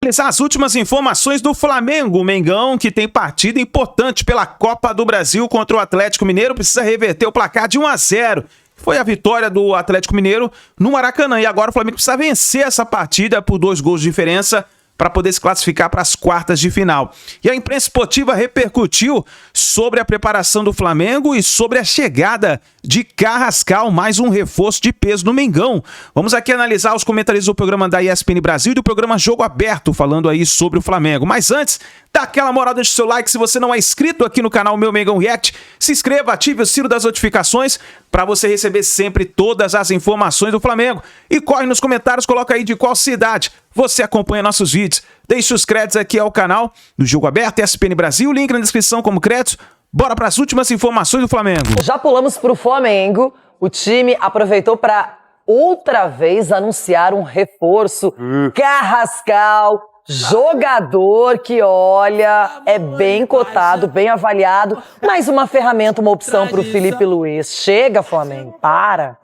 analisar as últimas informações do Flamengo. O Mengão, que tem partida importante pela Copa do Brasil contra o Atlético Mineiro, precisa reverter o placar de 1-0. Foi a vitória do Atlético Mineiro no Maracanã. E agora o Flamengo precisa vencer essa partida por 2 gols de diferença para poder se classificar para as quartas de final. E a imprensa esportiva repercutiu sobre a preparação do Flamengo e sobre a chegada de Carrascal, mais um reforço de peso no Mengão. Vamos aqui analisar os comentaristas do programa da ESPN Brasil e do programa Jogo Aberto, falando aí sobre o Flamengo. Mas antes, dá aquela moral, deixa o seu like. Se você não é inscrito aqui no canal Meu Mengão React, se inscreva, ative o sino das notificações para você receber sempre todas as informações do Flamengo. E corre nos comentários, coloca aí de qual cidade você acompanha nossos vídeos. Deixe os créditos aqui ao canal do Jogo Aberto, ESPN Brasil, link na descrição como créditos. Bora para as últimas informações do Flamengo. Já pulamos para o Flamengo. O time aproveitou para outra vez anunciar um reforço. Carrascal, jogador que, olha, é bem cotado, bem avaliado. Mais uma ferramenta, uma opção para o Felipe Luiz. Chega, Flamengo. Para.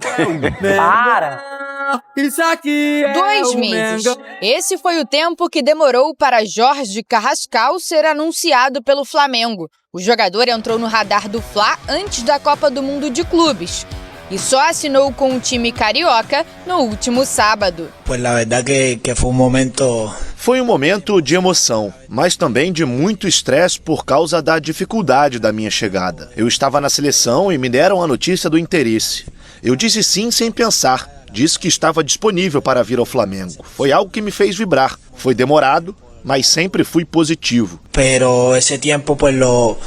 2 meses. Esse foi o tempo que demorou para Jorge Carrascal ser anunciado pelo Flamengo. O jogador entrou no radar do Fla antes da Copa do Mundo de Clubes e só assinou com o time carioca no último sábado. Foi um momento de emoção, mas também de muito estresse por causa da dificuldade da minha chegada. Eu estava na seleção e me deram a notícia do interesse. Eu disse sim sem pensar. Disse que estava disponível para vir ao Flamengo. Foi algo que me fez vibrar. Foi demorado, mas sempre fui positivo.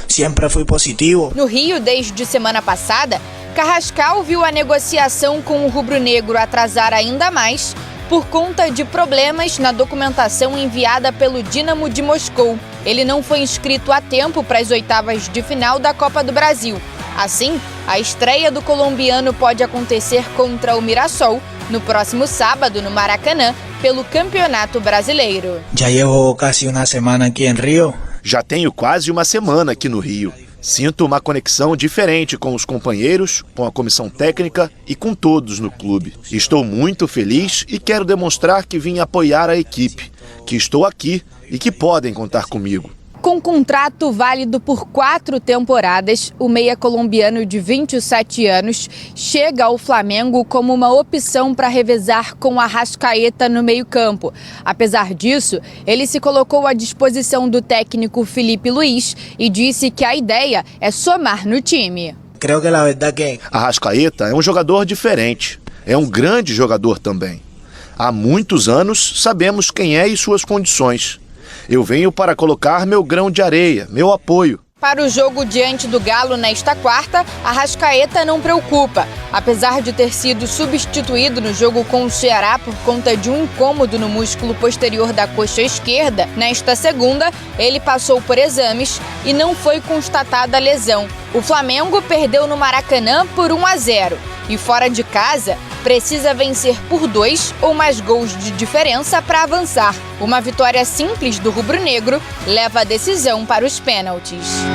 Sempre fui positivo. No Rio, desde semana passada, Carrascal viu a negociação com o rubro-negro atrasar ainda mais por conta de problemas na documentação enviada pelo Dínamo de Moscou. Ele não foi inscrito a tempo para as oitavas de final da Copa do Brasil. Assim, a estreia do colombiano pode acontecer contra o Mirassol no próximo sábado no Maracanã pelo Campeonato Brasileiro. Já tenho quase uma semana aqui no Rio. Sinto uma conexão diferente com os companheiros, com a comissão técnica e com todos no clube. Estou muito feliz e quero demonstrar que vim apoiar a equipe, que estou aqui e que podem contar comigo. Com contrato válido por 4 temporadas, o meia colombiano de 27 anos chega ao Flamengo como uma opção para revezar com Arrascaeta no meio-campo. Apesar disso, ele se colocou à disposição do técnico Felipe Luiz e disse que a ideia é somar no time. Arrascaeta é um jogador diferente, é um grande jogador também. Há muitos anos sabemos quem é e suas condições. Eu venho para colocar meu grão de areia, meu apoio. Para o jogo diante do Galo nesta quarta, Arrascaeta não preocupa. Apesar de ter sido substituído no jogo com o Ceará por conta de um incômodo no músculo posterior da coxa esquerda, nesta segunda, ele passou por exames e não foi constatada a lesão. O Flamengo perdeu no Maracanã por 1-0 e fora de casa precisa vencer por 2 ou mais gols de diferença para avançar. Uma vitória simples do rubro-negro leva a decisão para os pênaltis.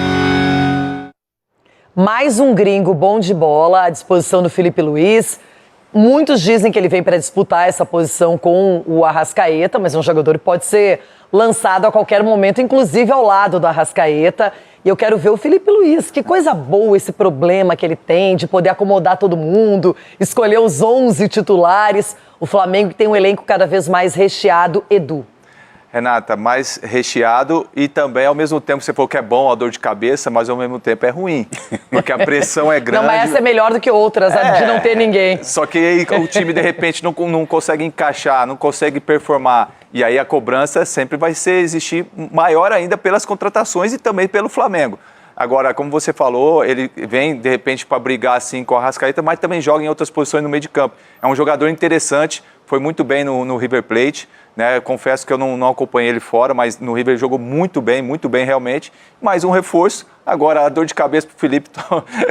Mais um gringo bom de bola à disposição do Felipe Luiz. Muitos dizem que ele vem para disputar essa posição com o Arrascaeta, mas é um jogador que pode ser lançado a qualquer momento, inclusive ao lado do Arrascaeta. E eu quero ver o Felipe Luiz. Que coisa boa esse problema que ele tem de poder acomodar todo mundo, escolher os 11 titulares. O Flamengo tem um elenco cada vez mais recheado. Edu. Renata, mais recheado e também, ao mesmo tempo, você falou que é bom a dor de cabeça, mas ao mesmo tempo é ruim, porque a pressão é grande. Não, mas essa é melhor do que outras, a de não ter ninguém. Só que aí o time, de repente, não consegue encaixar, não consegue performar. E aí a cobrança sempre vai existir maior ainda pelas contratações e também pelo Flamengo. Agora, como você falou, ele vem, de repente, para brigar assim com a Arrascaeta, mas também joga em outras posições no meio de campo. É um jogador interessante, foi muito bem no River Plate, né? Confesso que eu não acompanhei ele fora, mas no River ele jogou muito bem realmente. Mais um reforço. Agora a dor de cabeça pro Felipe.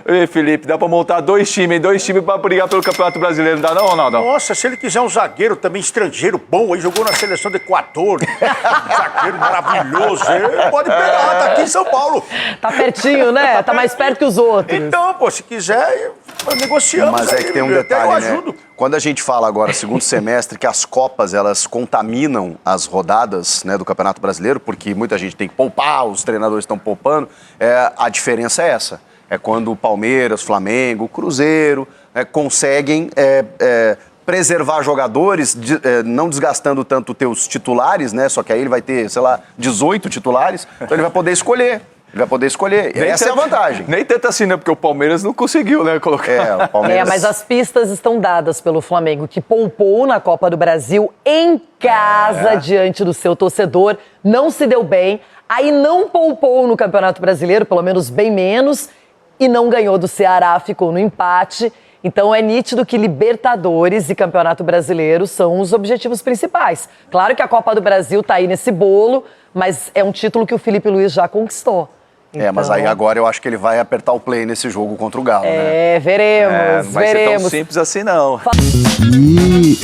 Ei, Felipe, dá para montar 2 times para brigar pelo Campeonato Brasileiro, não dá não, Ronaldo? Nossa, se ele quiser um zagueiro também estrangeiro bom, aí jogou na seleção do Equador, um zagueiro maravilhoso, ele pode pegar, tá aqui em São Paulo. Tá pertinho, né? Tá mais perto que os outros. Então, pô, se quiser, Negociamos. Mas é que tem um detalhe, né? Quando a gente fala agora, segundo semestre, que as Copas, elas contaminam as rodadas, né, do Campeonato Brasileiro, porque muita gente tem que poupar, os treinadores estão poupando, a diferença é essa. É quando o Palmeiras, Flamengo, Cruzeiro conseguem preservar jogadores, não desgastando tanto teus titulares, né? Só que aí ele vai ter, sei lá, 18 titulares, então ele vai poder escolher. Essa é a vantagem. Nem tanto assim, né? Porque o Palmeiras não conseguiu, né, colocar. O Palmeiras... mas as pistas estão dadas pelo Flamengo, que poupou na Copa do Brasil em casa diante do seu torcedor, não se deu bem, aí não poupou no Campeonato Brasileiro, pelo menos bem menos, e não ganhou do Ceará, ficou no empate. Então é nítido que Libertadores e Campeonato Brasileiro são os objetivos principais. Claro que a Copa do Brasil está aí nesse bolo, mas é um título que o Felipe Luiz já conquistou. Mas aí agora eu acho que ele vai apertar o play nesse jogo contra o Galo, né? Veremos, não vai ser tão simples assim, não. E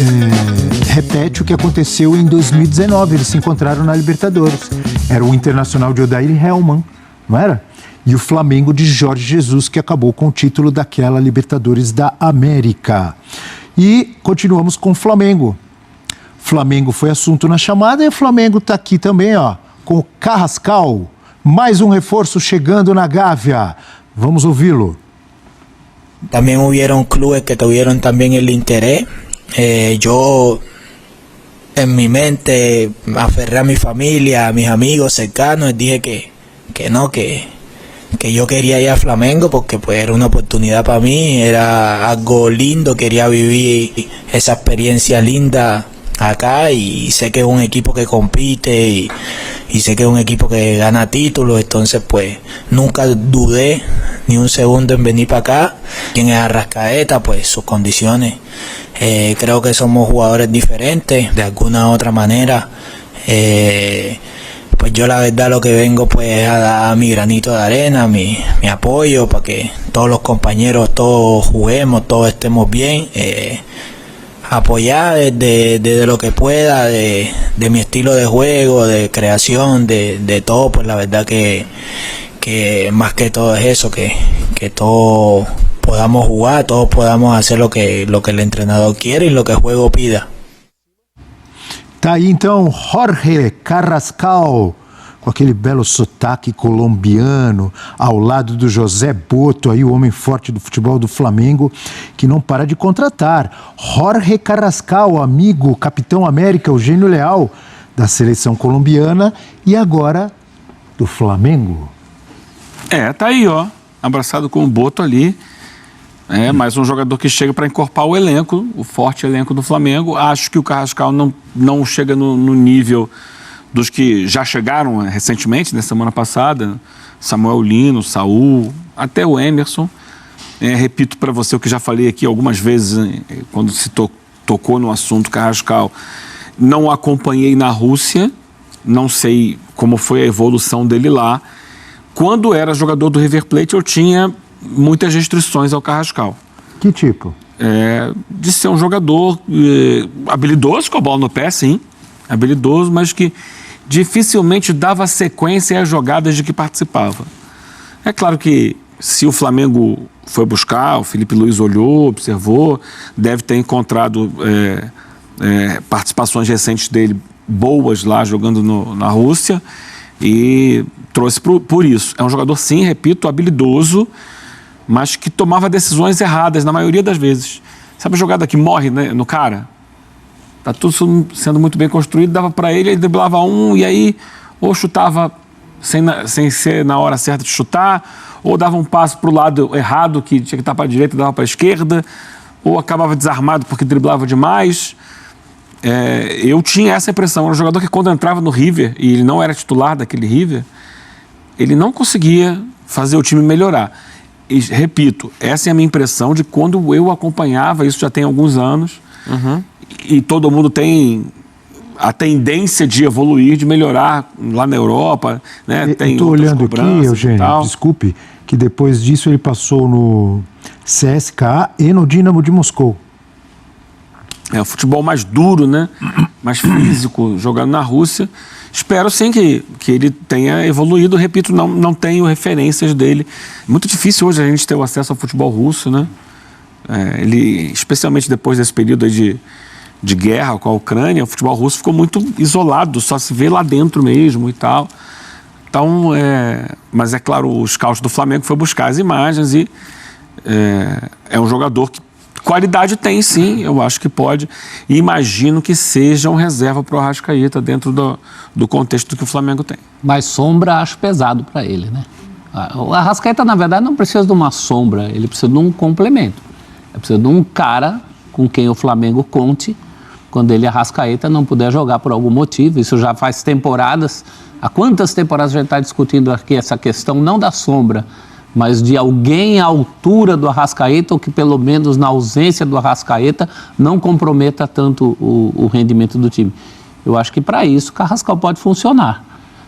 repete o que aconteceu em 2019, eles se encontraram na Libertadores. Era o Internacional de Odair Hellmann, não era? E o Flamengo de Jorge Jesus, que acabou com o título daquela Libertadores da América. E continuamos com o Flamengo. Flamengo foi assunto na chamada e o Flamengo está aqui também, com o Carrascal. Mais um reforço chegando na Gávea. Vamos ouvi-lo. También hubieron clubes que tuvieron también el interés. Yo en mi mente me aferré a mi familia, a mis amigos cercanos, y dije que yo quería ir a Flamengo porque pues era una oportunidad para mí, era algo lindo, quería vivir esa experiencia linda acá, y sé que es un equipo que compite y sé que es un equipo que gana títulos, entonces pues nunca dudé ni un segundo en venir para acá. Quien es Arrascaeta, pues sus condiciones, creo que somos jugadores diferentes de alguna otra manera, pues yo la verdad lo que vengo pues es a dar mi granito de arena, mi apoyo para que todos los compañeros, todos juguemos, todos estemos bien, apoyar desde lo que pueda de mi estilo de juego, de creación, de todo, pues la verdad que más que todo es eso, que todos podamos jugar, todos podamos hacer lo que el entrenador quiere y lo que el juego pida. Tá aí então Jorge Carrascal, com aquele belo sotaque colombiano, ao lado do José Boto, aí o homem forte do futebol do Flamengo, que não para de contratar. Jorge Carrascal, amigo, capitão América, Eugênio Leal, da seleção colombiana e agora do Flamengo. Tá aí, abraçado com o Boto ali. Mais um jogador que chega para encorpar o elenco, o forte elenco do Flamengo. Acho que o Carrascal não chega no nível dos que já chegaram recentemente, na semana passada. Samuel Lino, Saul, até o Emerson. Repito para você o que já falei aqui algumas vezes, quando se tocou no assunto Carrascal. Não acompanhei na Rússia, não sei como foi a evolução dele lá. Quando era jogador do River Plate, eu tinha muitas restrições ao Carrascal. Que tipo? De ser um jogador habilidoso, com a bola no pé, sim. Habilidoso, mas que dificilmente dava sequência às jogadas de que participava. É claro que se o Flamengo foi buscar, o Felipe Luiz olhou, observou, deve ter encontrado participações recentes dele boas lá, jogando na Rússia, e trouxe por isso. É um jogador, sim, repito, habilidoso, mas que tomava decisões erradas na maioria das vezes. Sabe a jogada que morre, né, no cara? Tá tudo sendo muito bem construído, dava para ele driblava e aí ou chutava sem ser na hora certa de chutar, ou dava um passo para o lado errado, que tinha que estar para a direita, dava para a esquerda, ou acabava desarmado porque driblava demais. Eu tinha essa impressão. Era um jogador que, quando entrava no River, e ele não era titular daquele River, ele não conseguia fazer o time melhorar. E, repito, essa é a minha impressão de quando eu acompanhava, isso já tem alguns anos, e todo mundo tem a tendência de evoluir, de melhorar lá na Europa, né? Estou olhando aqui, Eugênio, desculpe, que depois disso ele passou no CSKA e no Dinamo de Moscou. É o futebol mais duro, né? Mais físico, jogando na Rússia. Espero sim que ele tenha evoluído. Repito, não tenho referências dele. Muito difícil hoje a gente ter o acesso ao futebol russo, né? Ele, especialmente depois desse período aí de guerra com a Ucrânia, o futebol russo ficou muito isolado, só se vê lá dentro mesmo e tal. Então, mas é claro, o scout do Flamengo foi buscar as imagens e é um jogador que qualidade tem, sim, eu acho que pode. E imagino que seja um reserva para o Arrascaeta dentro do contexto que o Flamengo tem. Mas sombra acho pesado para ele, né? O Arrascaeta, na verdade, não precisa de uma sombra, ele precisa de um complemento. Ele precisa de um cara com quem o Flamengo conte quando ele, Arrascaeta, não puder jogar por algum motivo. Isso já faz temporadas. Há quantas temporadas a gente está discutindo aqui essa questão, não da sombra, mas de alguém à altura do Arrascaeta, ou que pelo menos na ausência do Arrascaeta não comprometa tanto o rendimento do time. Eu acho que para isso o Carrascal pode funcionar.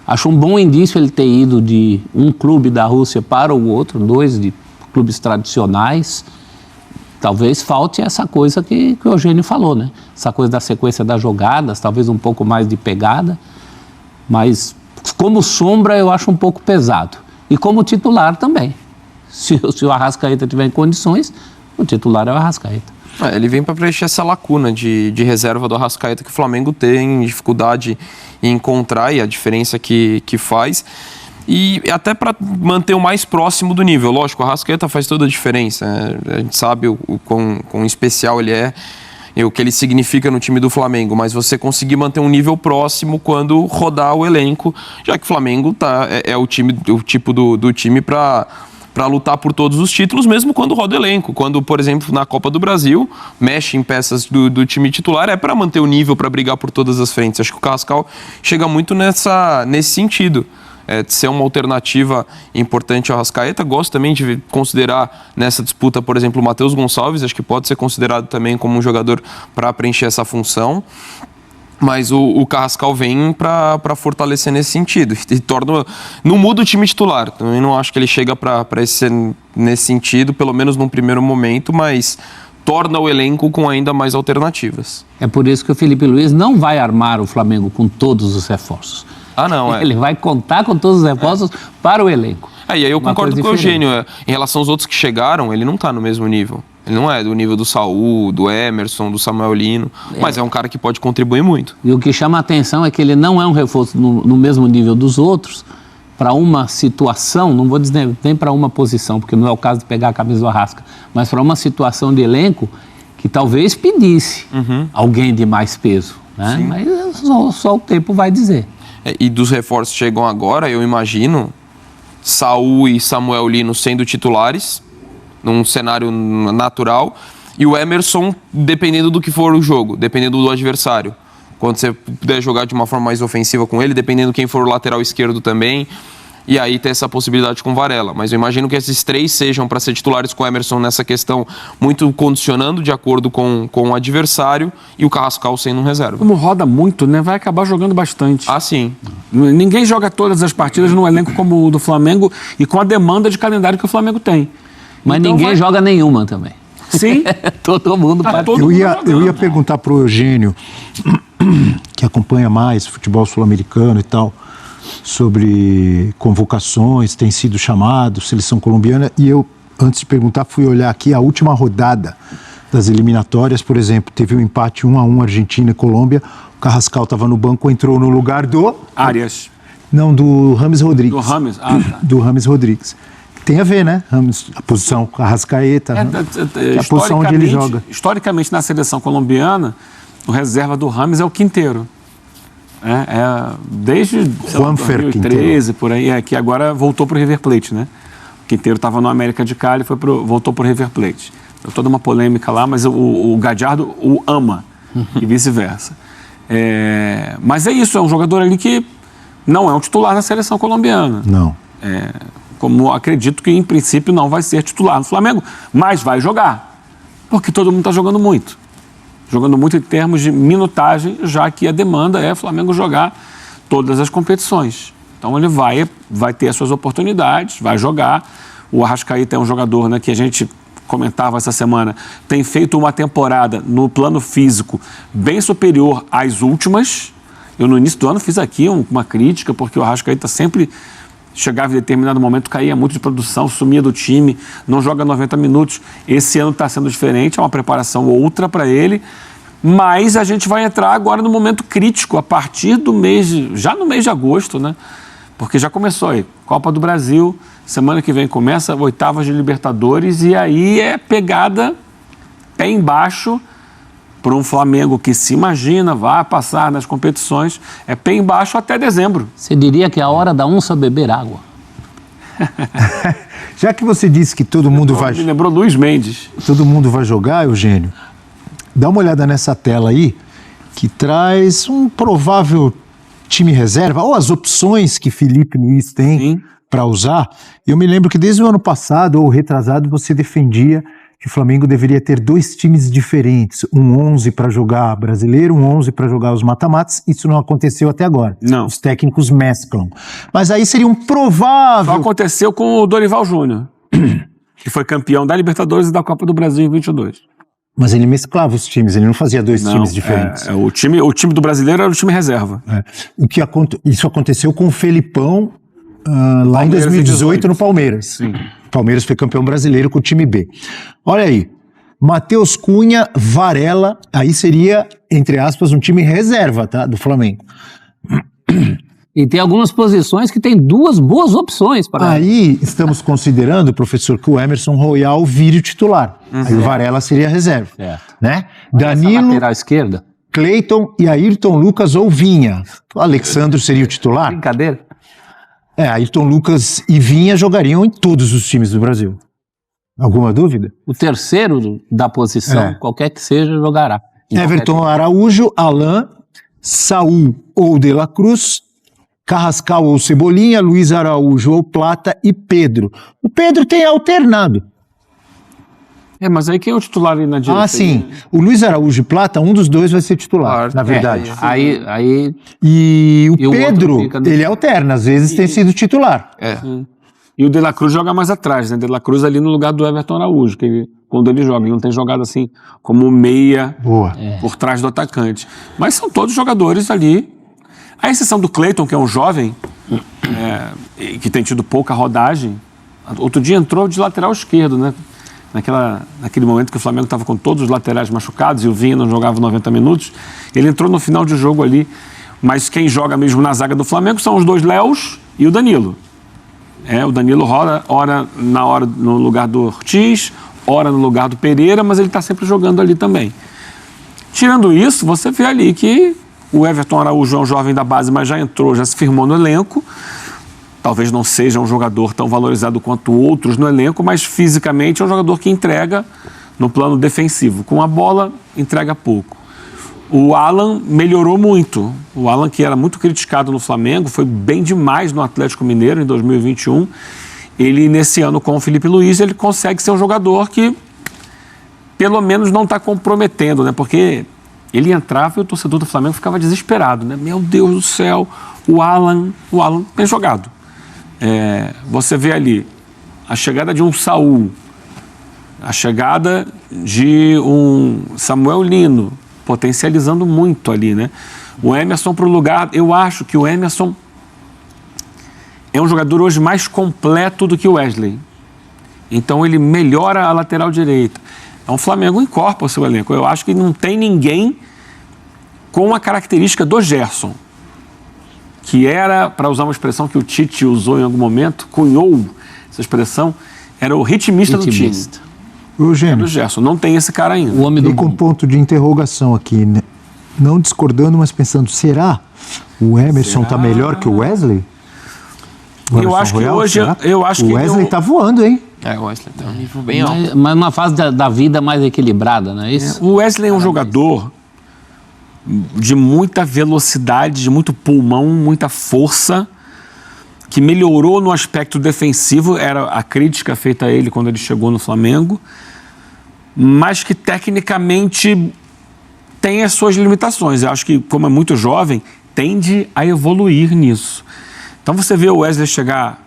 Acho um bom indício ele ter ido de um clube da Rússia para o outro, 2 de clubes tradicionais. Talvez falte essa coisa que o Eugênio falou, né? Essa coisa da sequência das jogadas, talvez um pouco mais de pegada, mas como sombra eu acho um pouco pesado. E como titular também. Se o Arrascaeta tiver em condições, o titular é o Arrascaeta. Ele vem para preencher essa lacuna de reserva do Arrascaeta que o Flamengo tem dificuldade em encontrar e a diferença que faz. E até para manter o mais próximo do nível. Lógico, o Arrascaeta faz toda a diferença. A gente sabe o quão especial ele é, o que ele significa no time do Flamengo, mas você conseguir manter um nível próximo quando rodar o elenco, já que o Flamengo é o tipo do time para lutar por todos os títulos, mesmo quando roda o elenco. Quando, por exemplo, na Copa do Brasil, mexe em peças do time titular, é para manter o nível, para brigar por todas as frentes. Acho que o Carrascal chega muito nesse sentido. De ser uma alternativa importante ao Arrascaeta. Gosto também de considerar nessa disputa, por exemplo, o Matheus Gonçalves, acho que pode ser considerado também como um jogador para preencher essa função, mas o Carrascal vem para fortalecer nesse sentido, e não muda o time titular, também não acho que ele chega nesse sentido, pelo menos num primeiro momento, mas torna o elenco com ainda mais alternativas. É por isso que o Felipe Luiz não vai armar o Flamengo com todos os reforços. Ele vai contar com todos os reforços para o elenco. E aí eu concordo com o Eugênio. Em relação aos outros que chegaram, ele não está no mesmo nível. Ele não é do nível do Saul, do Emerson, do Samuel Lino, mas é um cara que pode contribuir muito. E o que chama a atenção é que ele não é um reforço no mesmo nível dos outros para uma situação, não vou dizer nem para uma posição, porque não é o caso de pegar a camisa do Arrasca, mas para uma situação de elenco que talvez pedisse alguém de mais peso, né? Mas só o tempo vai dizer. E dos reforços que chegam agora, eu imagino Saul e Samuel Lino sendo titulares, num cenário natural, e o Emerson dependendo do que for o jogo, dependendo do adversário. Quando você puder jogar de uma forma mais ofensiva com ele, dependendo quem for o lateral esquerdo também, e aí ter essa possibilidade com o Varela. Mas eu imagino que esses 3 sejam para ser titulares com o Emerson nessa questão, muito condicionando de acordo com o adversário, e o Carrascal sendo um reserva. Como roda muito, né? Vai acabar jogando bastante. Sim. Ninguém joga todas as partidas num elenco como o do Flamengo e com a demanda de calendário que o Flamengo tem. Mas então ninguém joga nenhuma também. Sim. Todo mundo pode. Eu ia perguntar para o Eugênio, que acompanha mais futebol sul-americano e tal, sobre convocações, tem sido chamado, seleção colombiana, e eu, antes de perguntar, fui olhar aqui a última rodada das eliminatórias, por exemplo, teve um empate 1-1 Argentina e Colômbia, o Carrascal estava no banco, entrou no lugar do... Arias. Não, do Rames Rodrigues. Do Rames? Tá. Do Rames Rodrigues. Tem a ver, né? a posição Arrascaeta, a posição onde ele joga. Historicamente, na seleção colombiana, o reserva do Rames é o Quinteiro. Desde 2013, por aí, que agora voltou para o River Plate, né? O Quinteiro estava no América de Cali e voltou para o River Plate. Deu toda uma polêmica lá, mas o Gadiardo o ama e vice-versa. Mas é isso, é um jogador ali que não é um titular na seleção colombiana. Não. Como acredito que, em princípio, não vai ser titular no Flamengo, mas vai jogar, porque todo mundo está jogando muito. Jogando muito em termos de minutagem, já que a demanda é o Flamengo jogar todas as competições. Então ele vai ter as suas oportunidades, vai jogar. O Arrascaeta é um jogador, né, que a gente comentava essa semana, tem feito uma temporada no plano físico bem superior às últimas. Eu no início do ano fiz aqui uma crítica, porque o Arrascaeta sempre chegava em determinado momento, caía muito de produção, sumia do time, não joga 90 minutos. Esse ano está sendo diferente, é uma preparação outra para ele, mas a gente vai entrar agora no momento crítico, a partir do já no mês de agosto, né? Porque já começou aí, Copa do Brasil, semana que vem começa, oitavas de Libertadores, e aí é pegada pé embaixo para um Flamengo que se imagina, vai passar nas competições, é pé embaixo até dezembro. Você diria que é a hora da onça beber água. Já que você disse que todo mundo vai... Me lembrou Luiz Mendes. Todo mundo vai jogar, Eugênio. Dá uma olhada nessa tela aí, que traz um provável time reserva, ou as opções que Felipe Luiz tem para usar. Eu me lembro que desde o ano passado, ou retrasado, você defendia que o Flamengo deveria ter 2 times diferentes, um 11 para jogar brasileiro, um 11 para jogar os mata-matas. Isso não aconteceu até agora. Não. Os técnicos mesclam. Mas aí seria um provável... Só aconteceu com o Dorival Júnior, que foi campeão da Libertadores e da Copa do Brasil em 22. Mas ele mesclava os times, ele não fazia 2 times diferentes. O time do brasileiro era o time reserva. Isso aconteceu com o Felipão lá em 2018 no Palmeiras. Sim. O Palmeiras foi campeão brasileiro com o time B. Olha aí, Matheus Cunha, Varela, aí seria, entre aspas, um time reserva, tá, do Flamengo. E tem algumas posições que tem 2 boas opções para... Aí estamos considerando, professor, que o Emerson Royal vire o titular. Aí o Varela seria reserva. Né? Danilo, lateral esquerda. Cleiton e Ayrton Lucas ou Vinha. O Alexandre seria o titular? Brincadeira. Ayrton Lucas e Vinha jogariam em todos os times do Brasil. Alguma dúvida? O terceiro da posição, qualquer que seja, jogará. Everton Araújo, Alain, Saul ou De La Cruz, Carrascal ou Cebolinha, Luiz Araújo ou Plata e Pedro. O Pedro tem alternado. Mas aí quem é o titular ali na direita? Sim. O Luiz Araújo e Plata, um dos dois vai ser titular, na verdade. E o Pedro, ele alterna, às vezes tem sido titular. E o De La Cruz joga mais atrás, né? De La Cruz ali no lugar do Everton Araújo, quando ele joga, ele não tem jogado assim como meia por trás do atacante. Mas são todos jogadores ali, à exceção do Cleiton, que é um jovem, que tem tido pouca rodagem. Outro dia entrou de lateral esquerdo, né? Naquele momento que o Flamengo estava com todos os laterais machucados e o Vinha não jogava 90 minutos, ele entrou no final de jogo ali, mas quem joga mesmo na zaga do Flamengo são os 2 Léos e o Danilo. O Danilo ora no lugar do Ortiz, ora no lugar do Pereira, mas ele está sempre jogando ali também. Tirando isso, você vê ali que o Everton Araújo é um jovem da base, mas já entrou, já se firmou no elenco. Talvez não seja um jogador tão valorizado quanto outros no elenco, mas fisicamente é um jogador que entrega no plano defensivo. Com a bola, entrega pouco. O Alan melhorou muito. O Alan, que era muito criticado no Flamengo, foi bem demais no Atlético Mineiro em 2021. Ele, nesse ano, com o Felipe Luiz, ele consegue ser um jogador que, pelo menos, não está comprometendo, né? Porque ele entrava e o torcedor do Flamengo ficava desesperado, né? Meu Deus do céu, o Alan tem jogado. Você vê ali a chegada de um Saul, a chegada de um Samuel Lino, potencializando muito ali, né? O Emerson para o lugar, eu acho que o Emerson é um jogador hoje mais completo do que o Wesley. Então ele melhora a lateral direita. Então o Flamengo incorpora o seu elenco. Eu acho que não tem ninguém com a característica do Gerson, que era, para usar uma expressão que o Tite usou em algum momento, cunhou essa expressão, era o ritmista do time. Eugênio, do Gerson, não tem esse cara ainda. O homem do com ponto de interrogação aqui, né? Não discordando, mas pensando, será o Emerson está melhor que o Wesley? Eu acho que hoje... O Wesley está voando, hein? O Wesley tem um nível bem alto. Mas uma fase da vida mais equilibrada, não é isso? O Wesley é um jogador de muita velocidade, de muito pulmão, muita força, que melhorou no aspecto defensivo, era a crítica feita a ele quando ele chegou no Flamengo, mas que tecnicamente tem as suas limitações. Eu acho que, como é muito jovem, tende a evoluir nisso. Então você vê o Wesley chegar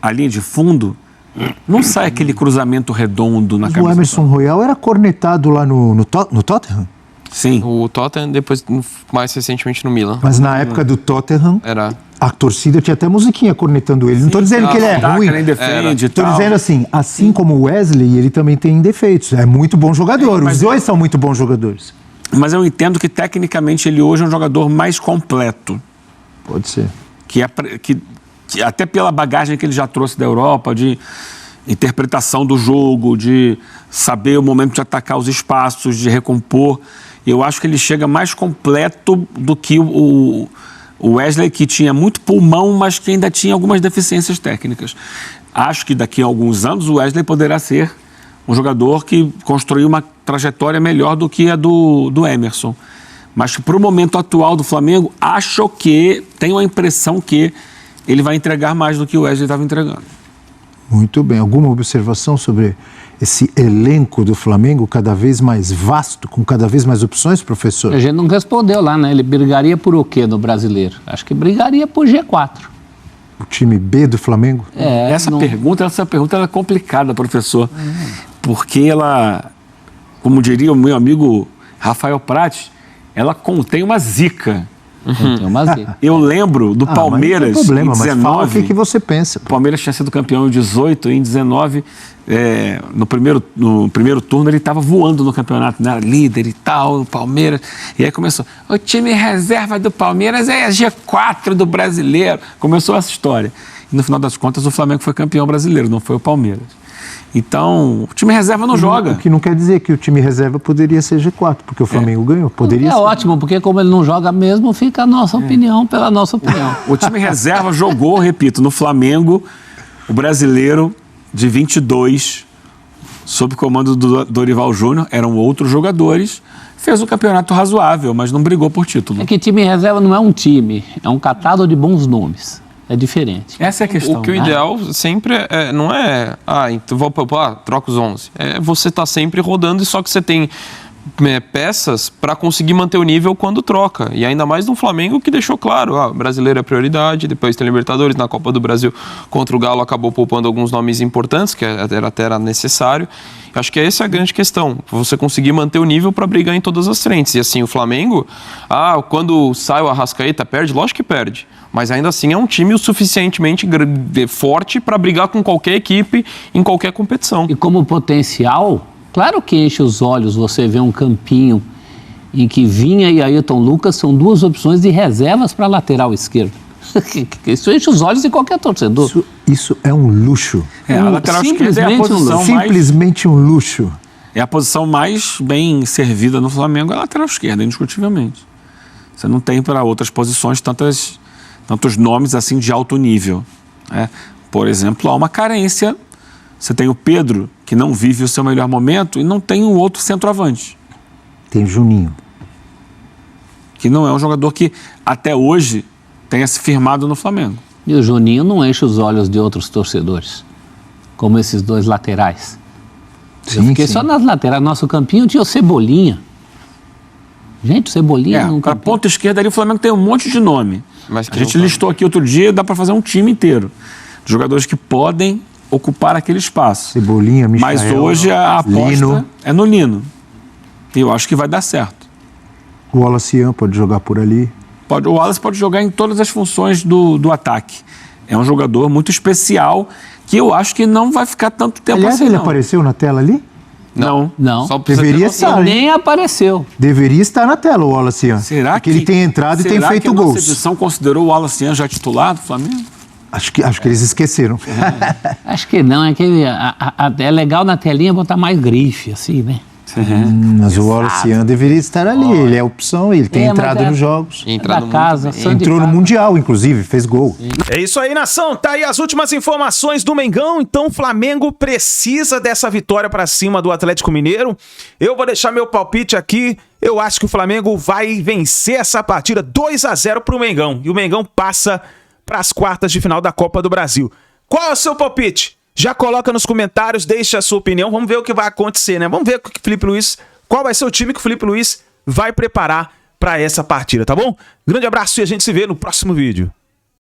à linha de fundo, não sai aquele cruzamento redondo na cabeça. O Emerson Royal era cornetado lá no Tottenham? Sim. O Tottenham, depois, mais recentemente, no Milan. Mas na época do Tottenham, a torcida tinha até musiquinha cornetando ele. Não estou dizendo que ele é ruim. Estou dizendo assim como o Wesley, ele também tem defeitos. É muito bom jogador. Os dois são muito bons jogadores. Mas eu entendo que, tecnicamente, ele hoje é um jogador mais completo. Pode ser. Que até pela bagagem que ele já trouxe da Europa, de interpretação do jogo, de saber o momento de atacar os espaços, de recompor. Eu acho que ele chega mais completo do que o Wesley, que tinha muito pulmão, mas que ainda tinha algumas deficiências técnicas. Acho que daqui a alguns anos o Wesley poderá ser um jogador que construiu uma trajetória melhor do que a do Emerson. Mas para o momento atual do Flamengo, tenho a impressão que ele vai entregar mais do que o Wesley estava entregando. Muito bem. Alguma observação sobre esse elenco do Flamengo cada vez mais vasto, com cada vez mais opções, professor? A gente não respondeu lá, né? Ele brigaria por o quê no Brasileiro? Acho que brigaria por G4. O time B do Flamengo? Essa pergunta é complicada, professor. Porque ela, como diria o meu amigo Rafael Prati, ela contém uma zica. Eu lembro do Palmeiras não tem problema, em 19. Mas fala o que você pensa. O Palmeiras tinha sido campeão em 18, em 19, no primeiro turno ele estava voando no campeonato, né? Líder e tal, o Palmeiras. E aí começou, o time reserva do Palmeiras é G4 do Brasileiro. Começou essa história. E no final das contas o Flamengo foi campeão brasileiro, não foi o Palmeiras. Então, o time reserva não joga. O que não quer dizer que o time reserva poderia ser G4, porque o Flamengo ganhou. Poderia ser. Ótimo, porque como ele não joga mesmo, fica a nossa opinião pela nossa opinião. O time reserva jogou, repito, no Flamengo, o brasileiro de 22, sob comando do Dorival Júnior, eram outros jogadores, fez um campeonato razoável, mas não brigou por título. É que time reserva não é um time, é um catálogo de bons nomes. É diferente. Essa é a questão. O ideal sempre não é... então vou poupar, troca os 11. É você tá sempre rodando, só que você tem peças para conseguir manter o nível quando troca. E ainda mais no Flamengo, que deixou claro, brasileiro é prioridade, depois tem Libertadores, na Copa do Brasil contra o Galo acabou poupando alguns nomes importantes, que era necessário. Acho que essa é a grande questão, você conseguir manter o nível para brigar em todas as frentes. E assim, o Flamengo, quando sai o Arrascaeta, perde? Lógico que perde. Mas ainda assim é um time o suficientemente forte para brigar com qualquer equipe em qualquer competição. E como potencial, claro que enche os olhos você ver um campinho em que Vinha e Ayrton Lucas são duas opções de reservas para lateral esquerdo. Isso enche os olhos de qualquer torcedor. Isso é um luxo. A lateral esquerda é a posição simplesmente um luxo. É a posição mais bem servida no Flamengo, é a lateral esquerda, indiscutivelmente. Você não tem para outras posições tantos nomes assim de alto nível. Por exemplo, há uma carência. Você tem o Pedro, que não vive o seu melhor momento, e não tem um outro centroavante. Tem Juninho. Que não é um jogador que, até hoje, tenha se firmado no Flamengo. E o Juninho não enche os olhos de outros torcedores, como esses dois laterais. Eu fiquei só nas laterais. Nosso campinho tinha o Cebolinha. Gente, o Cebolinha... Para a ponta esquerda ali, o Flamengo tem um monte de nome. Mas a gente listou aqui outro dia, dá para fazer um time inteiro. De jogadores que podem ocupar aquele espaço. Cebolinha, Michael, mas hoje a aposta é no Lino. E eu acho que vai dar certo. O Wallace pode jogar por ali. O Wallace pode jogar em todas as funções do ataque. É um jogador muito especial que eu acho que não vai ficar tanto tempo Aliás, assim. Ele apareceu na tela ali? Não. Só deveria estar. Nem apareceu. Deveria estar na tela o Wallace. Será que ele tem entrado e tem feito gols? Será que a nossa edição considerou o Wallace já titular do Flamengo? Acho que eles esqueceram. Acho que não, é que é legal na telinha botar mais grife, assim, né? Mas o Wallace deveria estar ali, ele é opção, ele tem entrado nos jogos. Entrou no Mundial, inclusive, fez gol. É isso aí, nação, tá aí as últimas informações do Mengão, então o Flamengo precisa dessa vitória pra cima do Atlético Mineiro. Eu vou deixar meu palpite aqui, eu acho que o Flamengo vai vencer essa partida 2-0 pro Mengão, e o Mengão passa pras quartas de final da Copa do Brasil. Qual é o seu palpite? Já coloca nos comentários, deixa a sua opinião, vamos ver o que vai acontecer, né? Vamos ver o que o Felipe Luiz, qual vai ser o time que o Felipe Luiz vai preparar para essa partida, tá bom? Grande abraço e a gente se vê no próximo vídeo.